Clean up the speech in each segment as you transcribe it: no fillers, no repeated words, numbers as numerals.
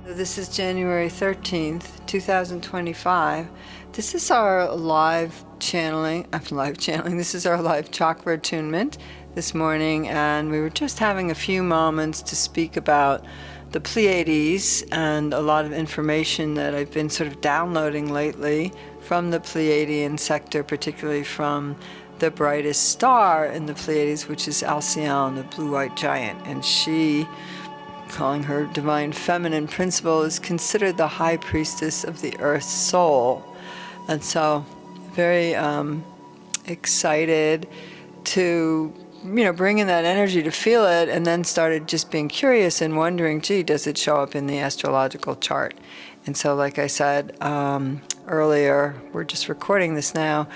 This is January 13th, 2025. This is our live channeling. This is our live chakra attunement this morning, and we were just having a few moments to speak about the Pleiades and a lot of information that I've been sort of downloading lately from the Pleiadian sector, particularly from the brightest star in the Pleiades, which is Halsey, the blue-white giant, and she, calling her divine feminine principle, is considered the high priestess of the earth's soul. And so very excited to bring in that energy to feel it, and then started just being curious and wondering, gee, does it show up in the astrological chart? And so, like I said earlier, we're just recording this now,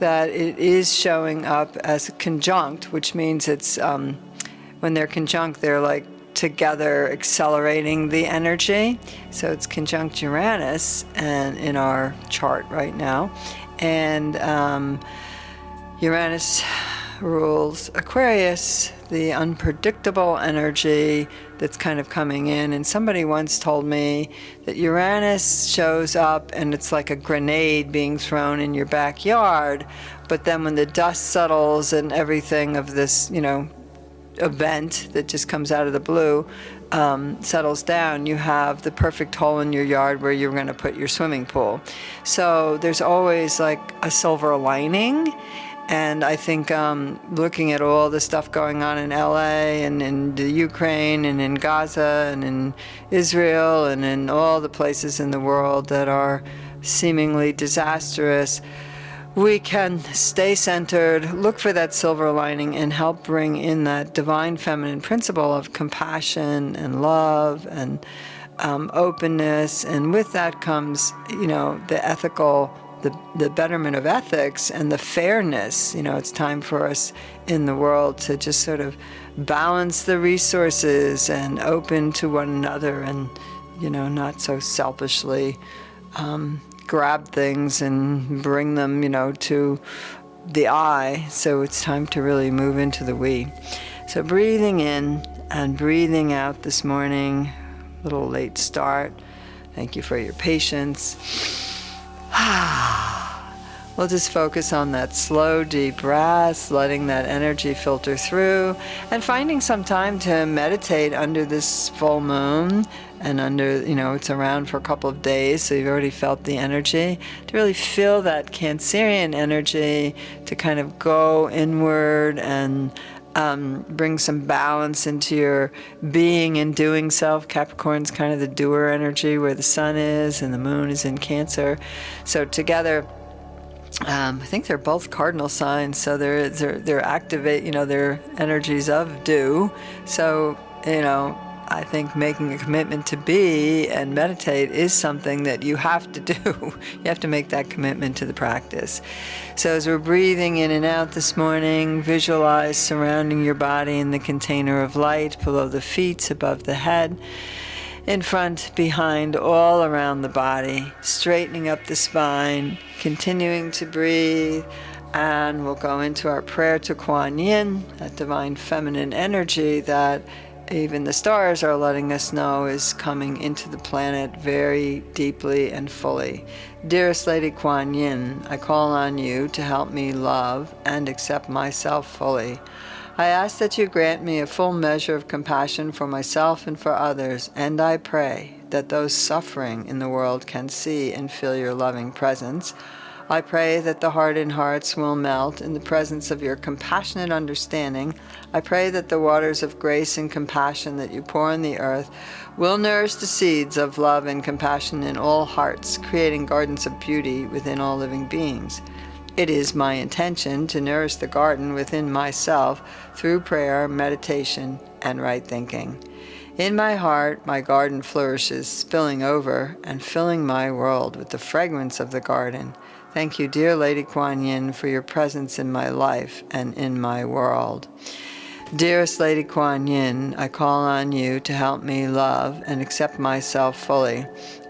that it is showing up as a conjunct, which means it's when they're conjunct, they're like together accelerating the energy. So it's conjunct Uranus and in our chart right now, and Uranus rules Aquarius, the unpredictable energy that's kind of coming in. And somebody once told me that Uranus shows up and it's like a grenade being thrown in your backyard, but then when the dust settles and everything of this event that just comes out of the blue settles down, you have the perfect hole in your yard where you're going to put your swimming pool. So there's always like a silver lining. And I think looking at all the stuff going on in LA and in the Ukraine and in Gaza and in Israel and in all the places in the world that are seemingly disastrous, we can stay centered, look for that silver lining, and help bring in that divine feminine principle of compassion and love and openness. And with that comes, the ethical, the betterment of ethics and the fairness. It's time for us in the world to just sort of balance the resources and open to one another, and not so selfishly grab things and bring them to the I. So it's time to really move into the we. So breathing in and breathing out this morning. A little late start. Thank you for your patience. We'll just focus on that slow, deep breath, letting that energy filter through, and finding some time to meditate under this full moon. And it's around for a couple of days, so you've already felt the energy, to really feel that Cancerian energy, to kind of go inward and bring some balance into your being and doing self. Capricorn's kind of the doer energy, where the sun is and the moon is in Cancer. So together, I think they're both cardinal signs, so they're activate, their energies of do. So, I think making a commitment to be and meditate is something that you have to do. You have to make that commitment to the practice. So as we're breathing in and out this morning, visualize surrounding your body in the container of light, below the feet, above the head, in front, behind, all around the body, straightening up the spine, continuing to breathe. And we'll go into our prayer to Kuan Yin, that divine feminine energy that even the stars are letting us know is coming into the planet very deeply and fully. Dearest Lady Kuan Yin, I call on you to help me love and accept myself fully. I ask that you grant me a full measure of compassion for myself and for others, and I pray that those suffering in the world can see and feel your loving presence. I pray that the hardened hearts will melt in the presence of your compassionate understanding. I pray that the waters of grace and compassion that you pour on the earth will nourish the seeds of love and compassion in all hearts, creating gardens of beauty within all living beings. It is my intention to nourish the garden within myself through prayer, meditation, and right thinking. In my heart, my garden flourishes, spilling over and filling my world with the fragrance of the garden. Thank you, dear Lady Kuan Yin, for your presence in my life and in my world. Dearest Lady Kuan Yin, I call on you to help me love and accept myself fully.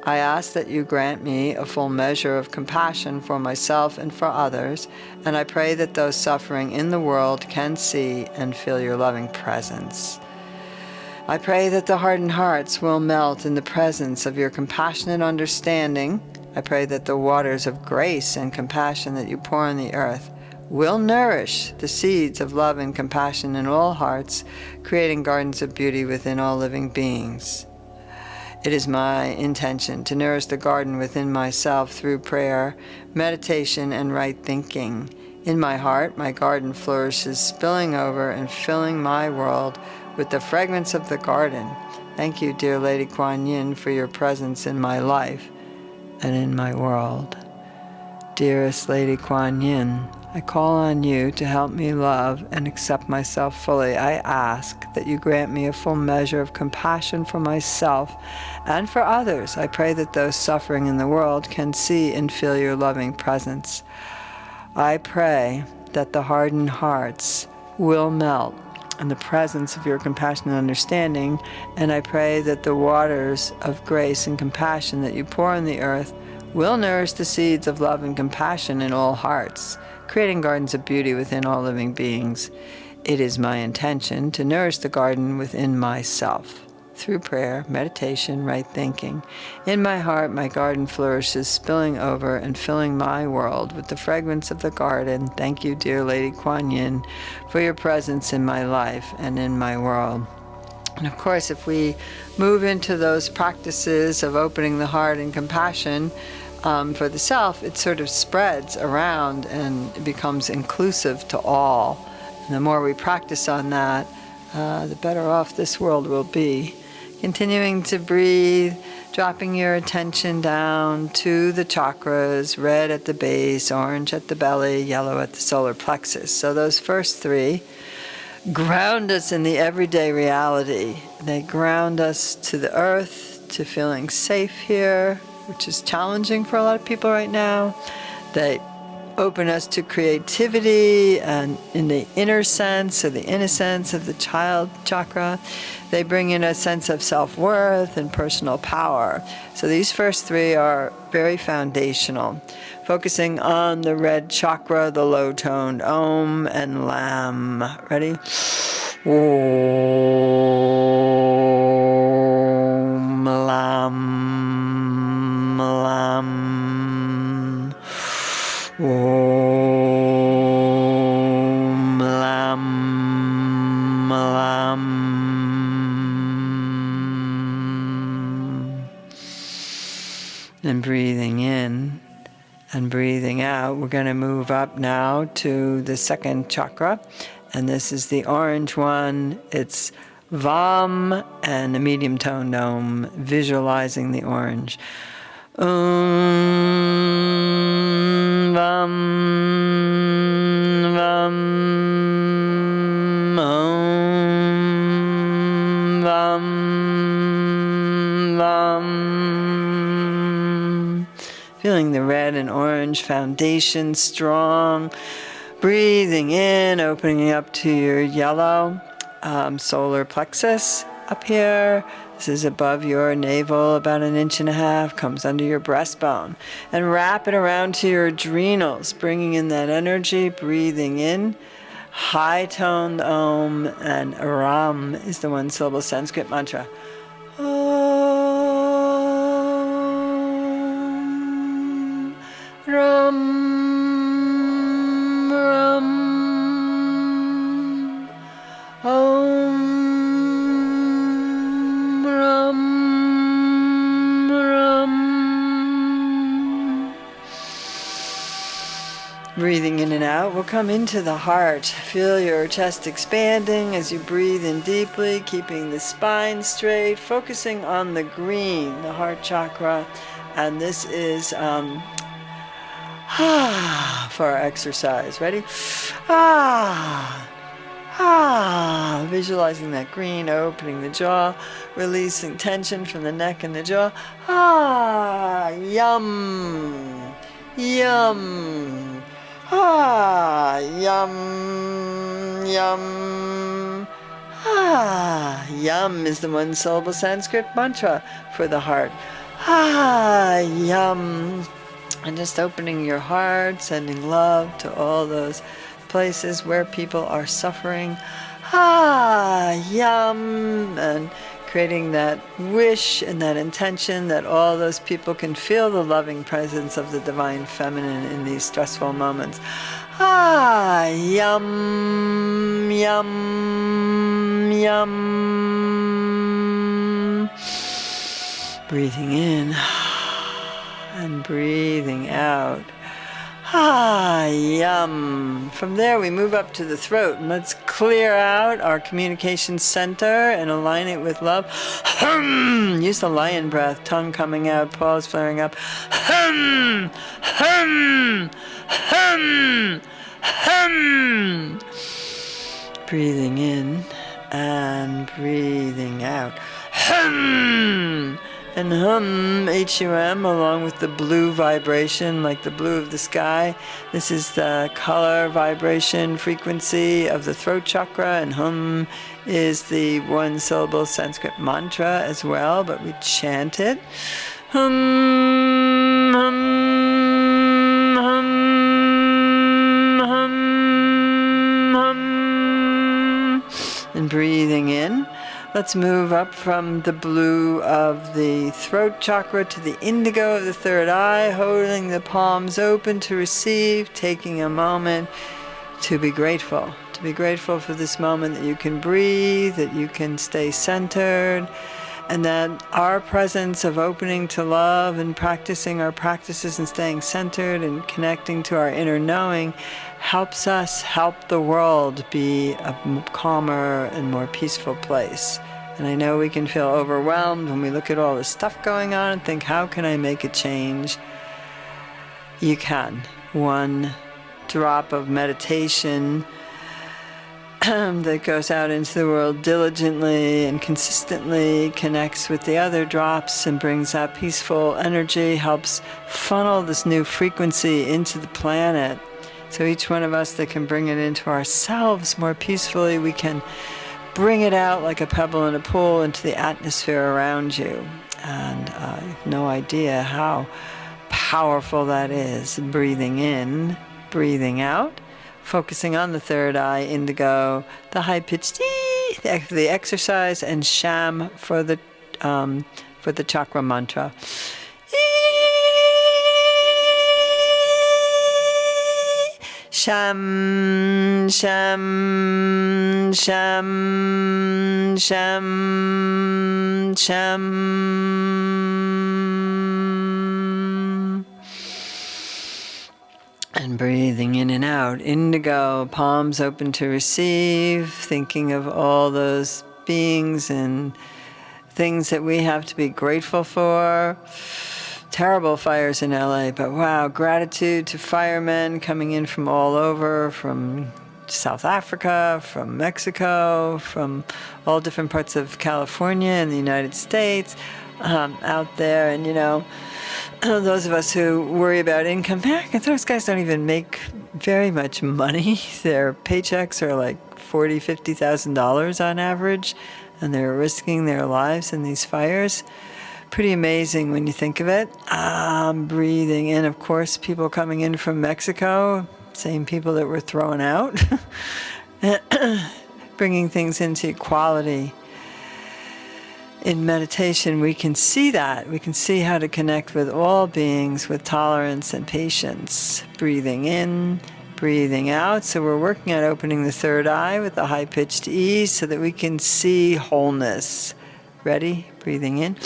I ask that you grant me a full measure of compassion for myself and for others, and I pray that those suffering in the world can see and feel your loving presence. I pray that the hardened hearts will melt in the presence of your compassionate understanding. I pray that the waters of grace and compassion that you pour on the earth will nourish the seeds of love and compassion in all hearts, creating gardens of beauty within all living beings. It is my intention to nourish the garden within myself through prayer, meditation, and right thinking. In my heart, my garden flourishes, spilling over and filling my world with the fragrance of the garden. Thank you, dear Lady Kuan Yin, for your presence in my life and in my world. Dearest Lady Kuan Yin, I call on you to help me love and accept myself fully. I ask that you grant me a full measure of compassion for myself and for others. I pray that those suffering in the world can see and feel your loving presence. I pray that the hardened hearts will melt in the presence of your compassion and understanding, and I pray that the waters of grace and compassion that you pour on the earth will nourish the seeds of love and compassion in all hearts, creating gardens of beauty within all living beings. It is my intention to nourish the garden within myself through prayer, meditation, right thinking. In my heart, my garden flourishes, spilling over and filling my world with the fragrance of the garden. Thank you, dear Lady Kuan Yin, for your presence in my life and in my world. And of course, if we move into those practices of opening the heart and compassion for the self, it sort of spreads around and it becomes inclusive to all. And the more we practice on that, the better off this world will be. Continuing to breathe, dropping your attention down to the chakras, red at the base, orange at the belly, yellow at the solar plexus. So those first three ground us in the everyday reality. They ground us to the earth, to feeling safe here, which is challenging for a lot of people right now. They open us to creativity and in the inner sense or the innocence of the child chakra. They bring in a sense of self-worth and personal power. So these first three are very foundational, focusing on the red chakra, the low-toned Om and Lam. Ready? Om Lam Lam. Om Lam Lam. And breathing in and breathing out, we're going to move up now to the second chakra, and this is the orange one. It's Vam and a medium toned Om, visualizing the orange. Om Vam Vam Om Vam Vam. Feeling the red and orange foundation strong. Breathing in, opening up to your yellow solar plexus up here. This is above your navel, about 1.5 inches, comes under your breastbone. And wrap it around to your adrenals, bringing in that energy, breathing in. High-toned Om, and Ram is the one-syllable Sanskrit mantra. Om Ram Ram Om Ram Ram. Breathing in and out, we'll come into the heart. Feel your chest expanding as you breathe in deeply, keeping the spine straight, focusing on the green, the heart chakra. And this is for our exercise. Ready? Visualizing that green, opening the jaw, releasing tension from the neck and the jaw. Yum, yum. Yum, yum. Yum is the one-syllable Sanskrit mantra for the heart. Yum. And just opening your heart, sending love to all those places where people are suffering. Yum, and creating that wish and that intention that all those people can feel the loving presence of the Divine Feminine in these stressful moments. Yum, yum, yum. Breathing in and breathing out. Yum. From there we move up to the throat, and let's clear out our communication center and align it with love. Use the lion breath, tongue coming out, paws flaring up. Breathing in and breathing out. And hum, H-U-M, along with the blue vibration, like the blue of the sky. This is the color, vibration, frequency of the throat chakra, and hum is the one-syllable Sanskrit mantra as well, but we chant it. Hum, hum, hum, hum, hum. And breathing in. Let's move up from the blue of the throat chakra to the indigo of the third eye, holding the palms open to receive, taking a moment to be grateful. To be grateful for this moment that you can breathe, that you can stay centered, and that our presence of opening to love and practicing our practices and staying centered and connecting to our inner knowing helps us help the world be a calmer and more peaceful place. And I know we can feel overwhelmed when we look at all the stuff going on and think, how can I make a change? You can. One drop of meditation that goes out into the world diligently and consistently connects with the other drops and brings that peaceful energy, helps funnel this new frequency into the planet. So each one of us that can bring it into ourselves more peacefully, we can bring it out like a pebble in a pool into the atmosphere around you. And you have no idea how powerful that is. Breathing in, breathing out, focusing on the third eye, indigo, the high-pitched ee, the exercise, and sham for the chakra mantra. Sham, sham, sham, sham, sham. And breathing in and out, indigo, palms open to receive, thinking of all those beings and things that we have to be grateful for. Terrible fires in LA, but wow, gratitude to firemen coming in from all over, from South Africa, from Mexico, from all different parts of California and the United States, out there. And those of us who worry about income, those guys don't even make very much money. Their paychecks are like $40,000, $50,000 on average, and they're risking their lives in these fires. Pretty amazing when you think of it. Breathing in, of course, people coming in from Mexico, same people that were thrown out, bringing things into equality. In meditation, we can see that. We can see how to connect with all beings with tolerance and patience. Breathing in, breathing out. So we're working on opening the third eye with the high-pitched E so that we can see wholeness. Ready? Breathing in.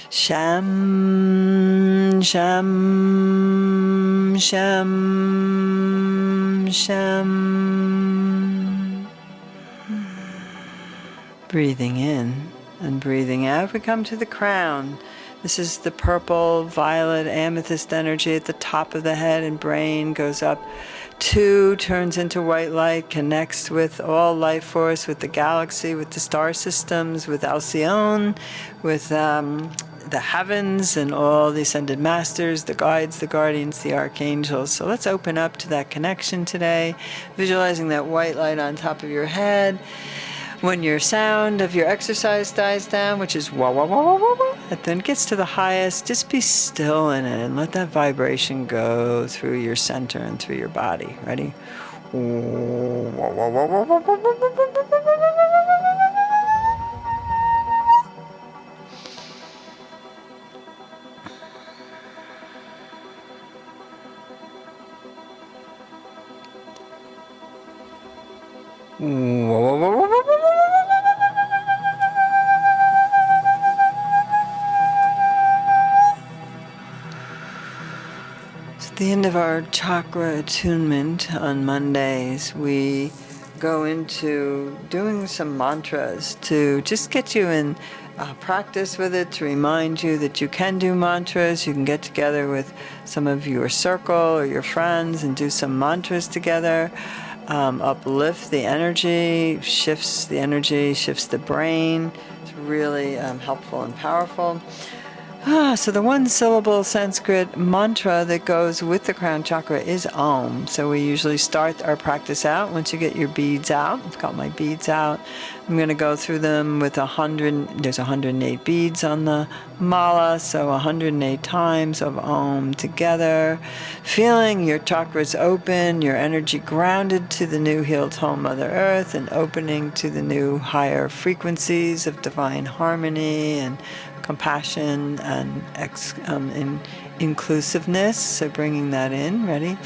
Sham, sham, sham, sham. Breathing in and breathing out, we come to the crown. This is the purple, violet, amethyst energy at the top of the head and brain, goes up 2, turns into white light, connects with all life force, with the galaxy, with the star systems, with Alcyone, with the heavens and all the ascended masters, the guides, the guardians, the archangels. So let's open up to that connection today, visualizing that white light on top of your head. When your sound of your exercise dies down, which is wah, wah, wah, wah, wah, wah, and then it gets to the highest, just be still in it and let that vibration go through your center and through your body. Ready? At the end of our chakra attunement on Mondays, we go into doing some mantras to just get you in practice with it, to remind you that you can do mantras. You can get together with some of your circle or your friends and do some mantras together. Uplift the energy, shifts the brain. It's really helpful and powerful. So the one syllable Sanskrit mantra that goes with the crown chakra is Om. So we usually start our practice out. Once you get your beads out, I've got my beads out. I'm going to go through them with 100, there's 108 beads on the mala, so 108 times of Om together. Feeling your chakras open, your energy grounded to the new healed whole Mother Earth, and opening to the new higher frequencies of divine harmony and compassion and inclusiveness. So bringing that in. Ready?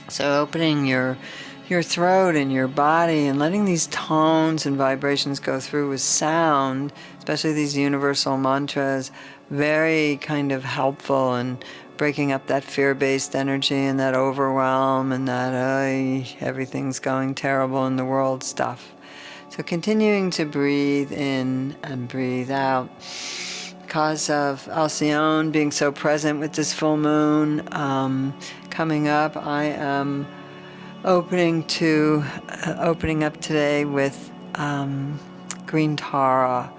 So opening your throat and your body and letting these tones and vibrations go through with sound, especially these universal mantras, very kind of helpful in breaking up that fear-based energy and that overwhelm and that everything's going terrible in the world stuff. So continuing to breathe in and breathe out. Because of Alcyone being so present with this full moon coming up, I am opening up today with green Tara.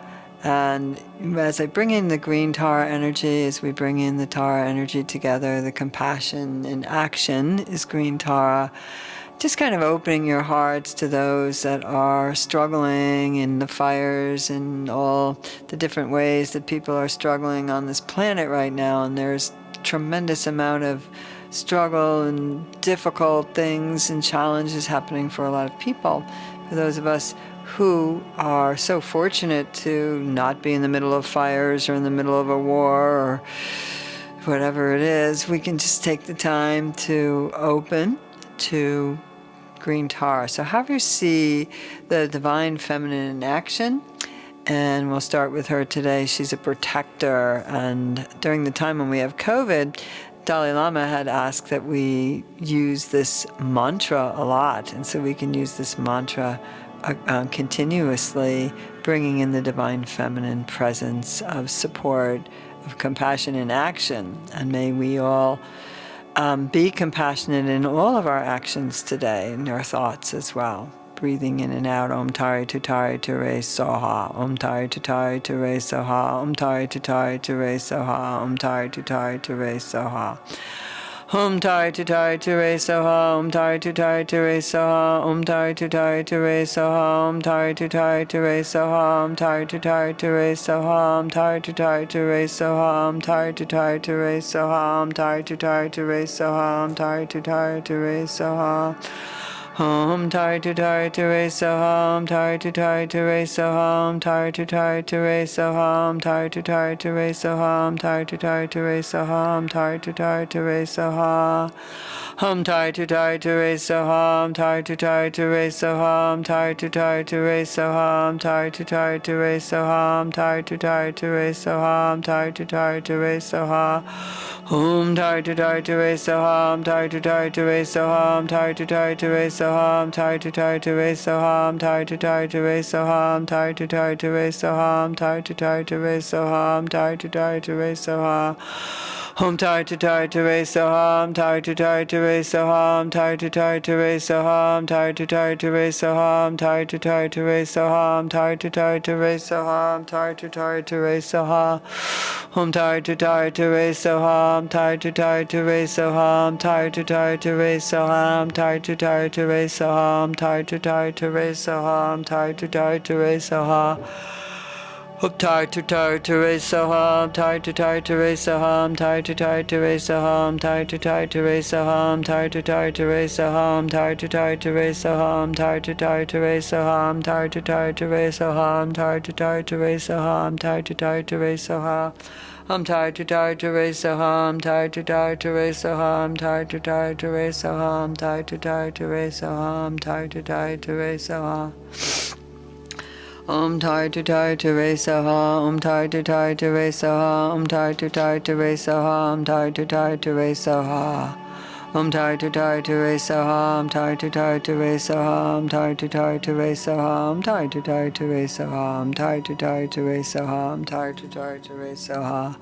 And as I bring in the green Tara energy, as we bring in the Tara energy together, the compassion in action is green Tara. Just kind of opening your hearts to those that are struggling in the fires and all the different ways that people are struggling on this planet right now. And there's tremendous amount of struggle and difficult things and challenges happening for a lot of people. For those of us who are so fortunate to not be in the middle of fires or in the middle of a war or whatever it is, we can just take the time to open to green tar. So have you see the divine feminine in action. And we'll start with her today. She's a protector. And during the time when we have COVID, Dalai Lama had asked that we use this mantra a lot. And so we can use this mantra continuously, bringing in the divine feminine presence of support, of compassion in action. And may we all be compassionate in all of our actions today, in our thoughts as well. Breathing in and out, Om Tari Tutari Ture Soha, Om Tari Tutari Ture Soha, Om Tari Tutari Ture Soha, Om Tari Tutari Ture Soha. Om Tari Tutari Ture Soha, Om Tari Tutari Ture Soha, Om Tari Tutari Ture Soha, Om Tari Tutari Ture Soha, Om Tari Tutari Ture Soha, Om Tari Tutari Ture Soha, Om Tari Tutari Ture Soha, Om Tari Tutari Ture Soha, Om Tari Tutari Ture Soha. Om Tari Tutari Ture Soha, Om Tari Tutari Ture Soha, Om Tari Tutari Ture Soha, Om Tari Tutari Ture Soha, Om Tari Tutari Ture Soha, Om Tari Tutari Ture Soha. Om Tari Tutari Ture Soha, Om Tari Tutari Ture Soha, Om Tari Tutari Ture Soha, Om Tari Tutari Ture Soha, Om Tari Tutari Ture Soha, Om Tari Tutari Ture Soha. Om Tari Tutari Ture Soha, Om Tari Tutari Ture Soha, Om Tari Tutari Ture Soha, Om Tari Tutari Ture Soha, Om Tari Tutari Ture Soha, Om Tari Tutari Ture Soha, Om Tari Tutari Ture Soha, Om Tari Tutari Ture Soha. Om Tari Tutari Ture Soha, Om Tari Tutari Ture Soha, Om Tari Tutari Ture Soha, Om Tari Tutari Ture Soha, Om Tari Tutari Ture Soha, Om Tari Tutari Ture Soha, Om Tari Tutari Ture Soha. Om Tari Tutari Ture Soha, Om Tari Tutari Ture Soha, Om Tari Tutari Ture Soha, Om Tari Tutari Ture Soha, Om Tari Tutari Ture Soha, Om Tari Tutari Ture Soha. Om Tari Tutari Ture Soha, Om Tari Tutari Ture Soha, Om Tari Tutari Ture Soha, Om Tari Tutari Ture Soha, Om Tari Tutari Ture Soha, Om Tari Tutari Ture Soha, Om Tari Tutari Ture Soha, Om Tari Tutari Ture Soha, Om Tari Tutari Ture Soha, Om Tari Tutari Ture Soha. Om Tari Tutari Ture Soha, Om Tari Tutari Ture Soha, Om Tari Tutari Ture Soha, Om Tari Tutari Ture Soha, Om Tari Tutari Ture Soha. Om Tari Tutari Ture Soha, Om Tari Tutari Ture Soha, Om Tari Tutari Ture Soha, Om Tari Tutari Ture Soha. Om Tari Tutari Ture Soha, Om Tari Tutari Ture Soha, Om Tari Tutari Ture Soha, Om Tari Tutari Ture Soha, Om Tari Tutari Ture Soha, Om Tari Tutari Ture Soha.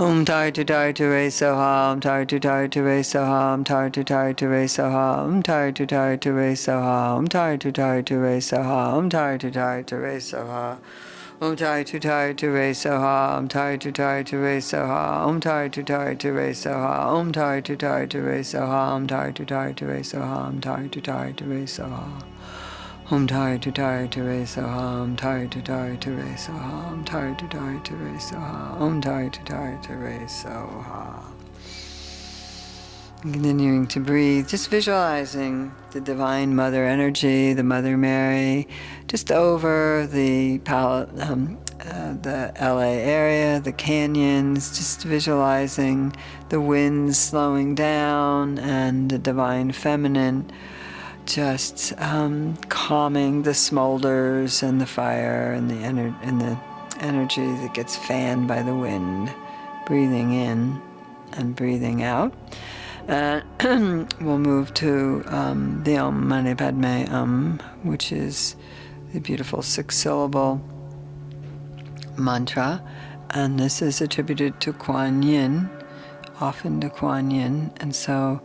Om Tari Tutari Ture Soha, Om Tari Tutari Ture Soha, Om Tari Tutari Ture Soha, Om Tari Tutari Ture Soha, Om Tari Tutari Ture Soha, Om Tari Tutari Ture Soha. Om Tari Tutari Ture Soha, Om Tari Tutari Ture Soha, Om Tari Tutari Ture Soha, Om Tari Tutari Ture Soha, Om Tari Tutari Ture Soha, Om Tari Tutari Ture Soha. Om Tari Tutari Ture Soha, Om Tari Tutari Ture Soha, Om Tari Tutari Ture Soha, Om Tari Tutari Ture Soha. Continuing to breathe, just visualizing the Divine Mother energy, the Mother Mary, just over the LA area, the canyons, just visualizing the winds slowing down and the Divine Feminine just calming the smolders and the fire and the energy that gets fanned by the wind. Breathing in and breathing out. We'll move to the Om Mani Padme which is the beautiful 6-syllable mantra. And this is attributed to Kuan Yin, often to Kuan Yin. And so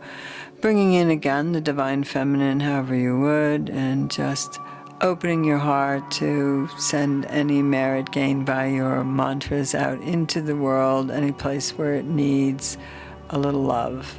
bringing in again the Divine Feminine however you would, and just opening your heart to send any merit gained by your mantras out into the world, any place where it needs a little love.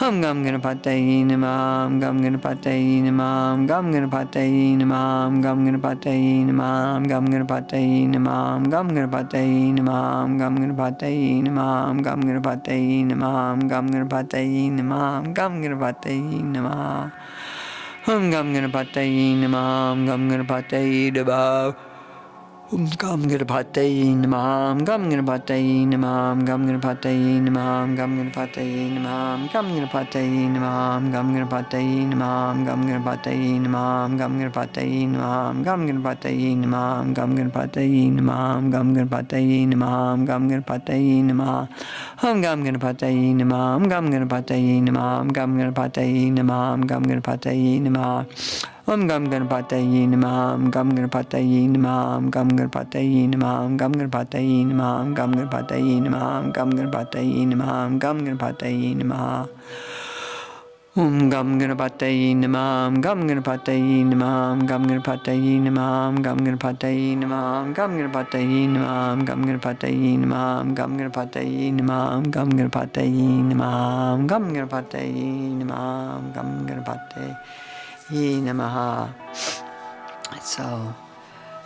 Hum Gum Ganapataye Namah, Hum Gum Ganapataye Namah, Hum Gum Ganapataye Namah, Hum Gum Ganapataye Namah, Hum Gum Ganapataye Namah, Hum Gum Ganapataye Namah, Hum Gum Ganapataye Namah, Hum Gum Ganapataye Namah, Hum Gum Ganapataye Namah, Hum Gum Ganapataye Namah. Hum Gum Ganapataye Namah, Hum Gum Ganapataye Namah. Gum Ganapataye Namah, Gum Ganapataye Namah, Gum Ganapataye Namah, Gum Ganapataye Namah, Gum Ganapataye Namah, Gum Ganapataye Namah, Gum Ganapataye Namah, Gum Ganapataye Namah, Gum Ganapataye Namah, Gum Ganapataye Namah, Gum Ganapataye Namah, Gum Ganapataye Namah, Hum Gum Ganapataye Namah, Gum Ganapataye Namah, Gum Ganapataye Namah, Gum Ganapataye Namah. Gum Ganapataye Namah, Gum Ganapataye Namah, Gum Ganapataye Namah, Gum Ganapataye Namah, Gum Ganapataye Namah, Gum Ganapataye Namah, Gum Ganapataye Namah. Gum Ganapataye Namah, Gum Ganapataye Namah, Gum Ganapataye Namah, Gum Ganapataye Namah, Gum Ganapataye Namah, Gum Ganapataye Namah, Gum Ganapataye Namah, Gum Ganapataye Namah, Gum Ganapataye Namah, Gum Ganapataye Namaha. So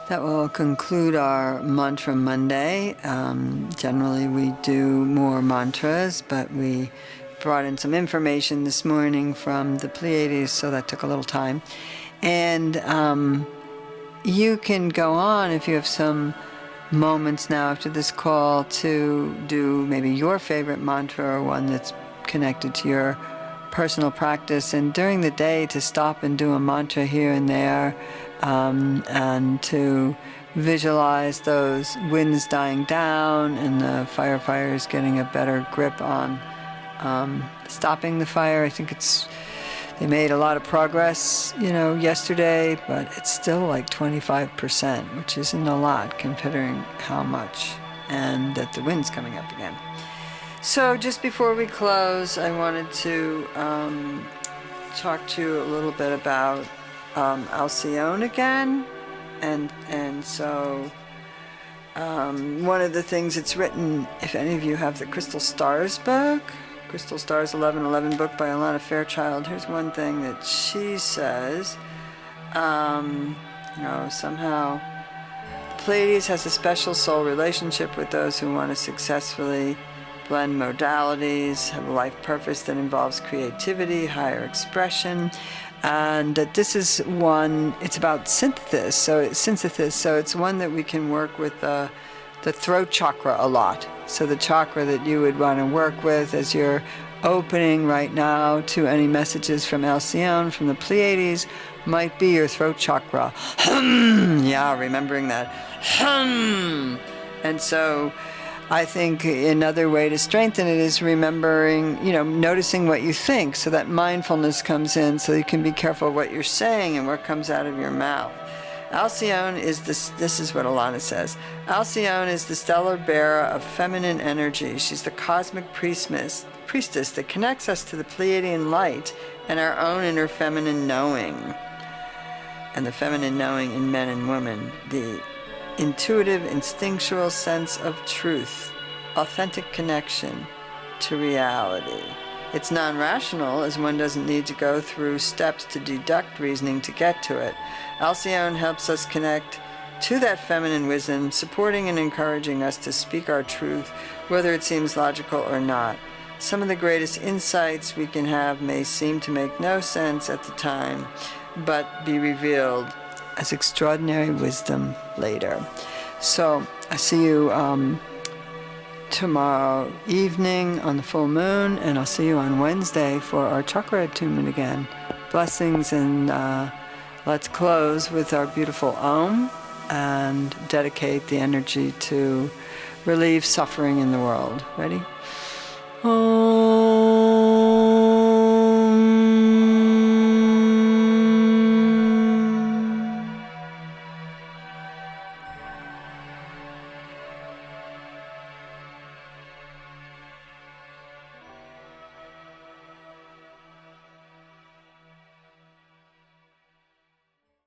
that will conclude our Mantra Monday. Generally we do more mantras, but we brought in some information this morning from the Pleiades, so that took a little time. And you can go on if you have some moments now after this call to do maybe your favorite mantra or one that's connected to your personal practice, and during the day to stop and do a mantra here and there, and to visualize those winds dying down and the firefighters getting a better grip on stopping the fire. I think they made a lot of progress, yesterday, but it's still like 25%, which isn't a lot considering how much, and that the wind's coming up again. So just before we close, I wanted to talk to you a little bit about Halsey again. And so one of the things it's written, if any of you have the Crystal Stars book, Crystal Stars 1111 book by Alana Fairchild, here's one thing that she says, somehow Pleiades has a special soul relationship with those who want to successfully blend modalities, have a life purpose that involves creativity, higher expression, and that this is one, it's about synthesis, so it's one that we can work with the throat chakra a lot. So the chakra that you would want to work with as you're opening right now to any messages from Halsey, from the Pleiades, might be your throat chakra. Yeah, remembering that. And so I think another way to strengthen it is remembering, noticing what you think, so that mindfulness comes in, so you can be careful what you're saying and what comes out of your mouth. Halsey is this is what Alana says. Halsey is the stellar bearer of feminine energy. She's the cosmic priestess that connects us to the Pleiadian light and our own inner feminine knowing. And the feminine knowing in men and women, the intuitive, instinctual sense of truth, authentic connection to reality. It's non-rational, as one doesn't need to go through steps to deduct reasoning to get to it. Halsey helps us connect to that feminine wisdom, supporting and encouraging us to speak our truth, whether it seems logical or not. Some of the greatest insights we can have may seem to make no sense at the time, but be revealed as extraordinary wisdom later. So I see you tomorrow evening on the full moon, and I'll see you on Wednesday for our chakra attunement again. Blessings, and let's close with our beautiful Om and dedicate the energy to relieve suffering in the world. Ready? Om.